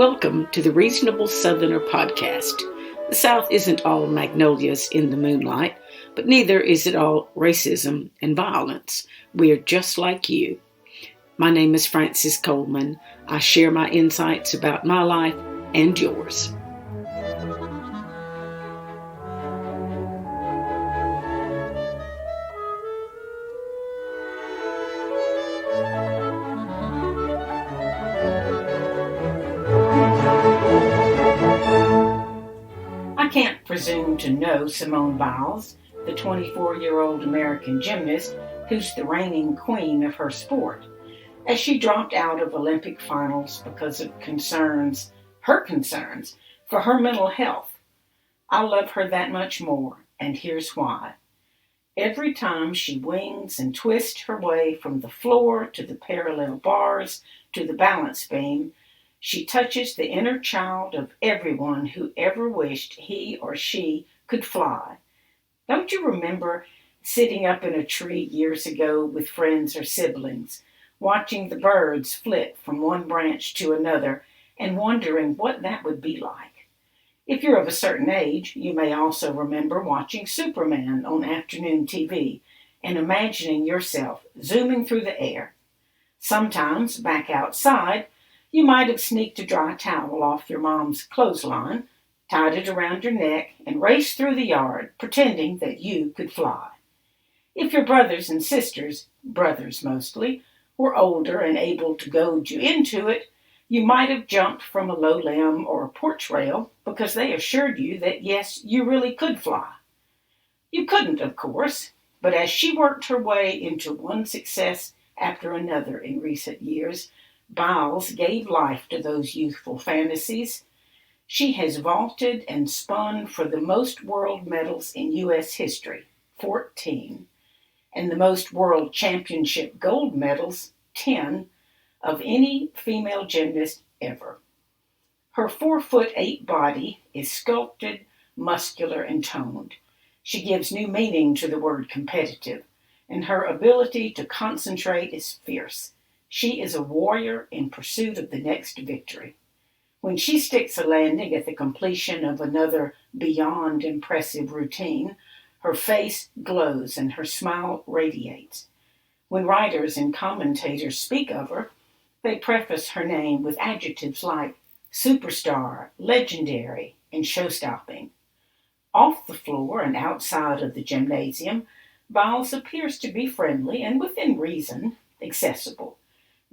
Welcome to the Reasonable Southerner podcast. The South isn't all magnolias in the moonlight, but neither is it all racism and violence. We are just like you. My name is Frances Coleman. I share my insights about my life and yours. I can't presume to know Simone Biles, the 24-year-old American gymnast who's the reigning queen of her sport, as she dropped out of Olympic finals because of her concerns for her mental health. I love her that much more, and here's why. Every time she wings and twists her way from the floor to the parallel bars to the balance beam, she touches the inner child of everyone who ever wished he or she could fly. Don't you remember sitting up in a tree years ago with friends or siblings, watching the birds flit from one branch to another and wondering what that would be like? If you're of a certain age, you may also remember watching Superman on afternoon TV and imagining yourself zooming through the air. Sometimes, back outside, you might have sneaked a dry towel off your mom's clothesline, tied it around your neck, and raced through the yard, pretending that you could fly. If your brothers and sisters, brothers mostly, were older and able to goad you into it, you might have jumped from a low limb or a porch rail because they assured you that yes, you really could fly. You couldn't, of course, but as she worked her way into one success after another in recent years, Biles gave life to those youthful fantasies. She has vaulted and spun for the most world medals in U.S. history, 14, and the most world championship gold medals, 10, of any female gymnast ever. Her 4'8" body is sculpted, muscular, and toned. She gives new meaning to the word competitive, and her ability to concentrate is fierce. She is a warrior in pursuit of the next victory. When she sticks a landing at the completion of another beyond impressive routine, her face glows and her smile radiates. When writers and commentators speak of her, they preface her name with adjectives like superstar, legendary, and show-stopping. Off the floor and outside of the gymnasium, Biles appears to be friendly and, within reason, accessible.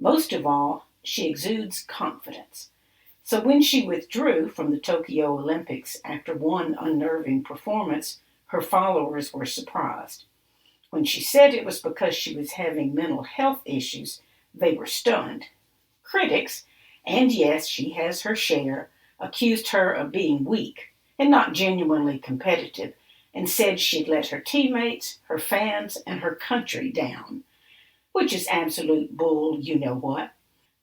Most of all, she exudes confidence. So when she withdrew from the Tokyo Olympics after one unnerving performance, her followers were surprised. When she said it was because she was having mental health issues, they were stunned. Critics, and yes, she has her share, accused her of being weak and not genuinely competitive, and said she'd let her teammates, her fans, and her country down. Which is absolute bull, you know what.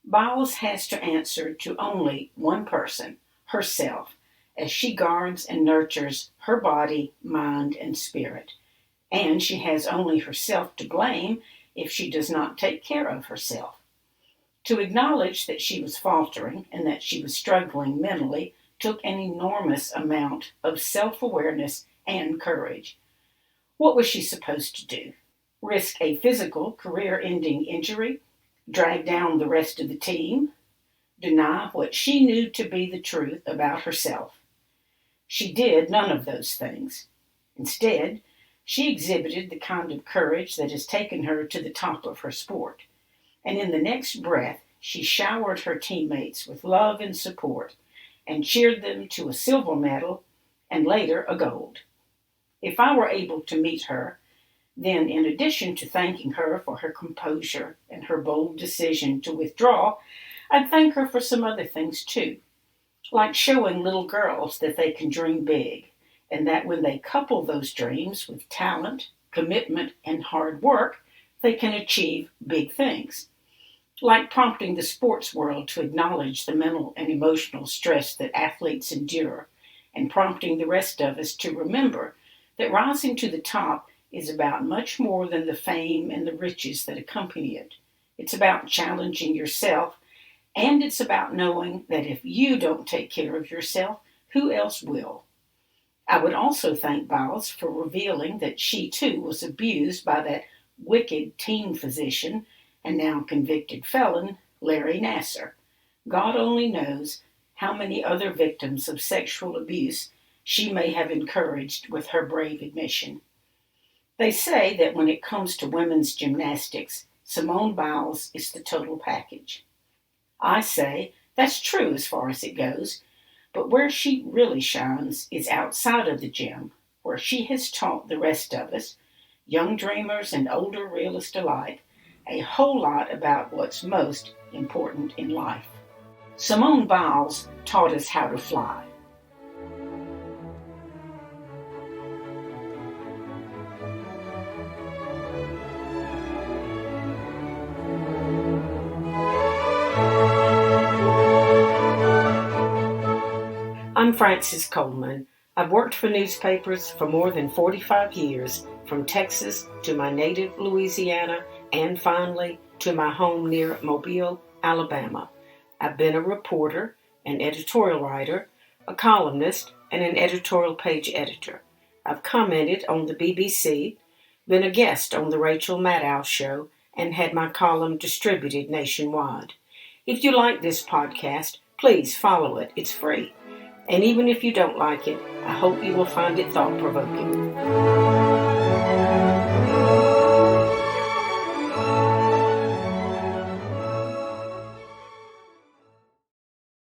Biles has to answer to only one person, herself, as she guards and nurtures her body, mind, and spirit. And she has only herself to blame if she does not take care of herself. To acknowledge that she was faltering and that she was struggling mentally took an enormous amount of self-awareness and courage. What was she supposed to do? Risk a physical, career-ending injury? Drag down the rest of the team? Deny what she knew to be the truth about herself? She did none of those things. Instead, she exhibited the kind of courage that has taken her to the top of her sport. And in the next breath, she showered her teammates with love and support and cheered them to a silver medal and later a gold. If I were able to meet her, then in addition to thanking her for her composure and her bold decision to withdraw, I'd thank her for some other things too, like showing little girls that they can dream big, and that when they couple those dreams with talent, commitment, and hard work, they can achieve big things. Like prompting the sports world to acknowledge the mental and emotional stress that athletes endure, and prompting the rest of us to remember that rising to the top is about much more than the fame and the riches that accompany it. It's about challenging yourself And it's about knowing that if you don't take care of yourself, who else will? I would also thank Biles for revealing that she too was abused by that wicked teen physician and now convicted felon, Larry Nassar. God only knows how many other victims of sexual abuse she may have encouraged with her brave admission. They say that when it comes to women's gymnastics, Simone Biles is the total package. I say that's true as far as it goes, but where she really shines is outside of the gym, where she has taught the rest of us, young dreamers and older realists alike, a whole lot about what's most important in life. Simone Biles taught us how to fly. I'm Frances Coleman. I've worked for newspapers for more than 45 years, from Texas to my native Louisiana, and finally to my home near Mobile, Alabama. I've been a reporter, an editorial writer, a columnist, and an editorial page editor. I've commented on the BBC, been a guest on the Rachel Maddow Show, and had my column distributed nationwide. If you like this podcast, please follow it. It's free. And even if you don't like it, I hope you will find it thought-provoking.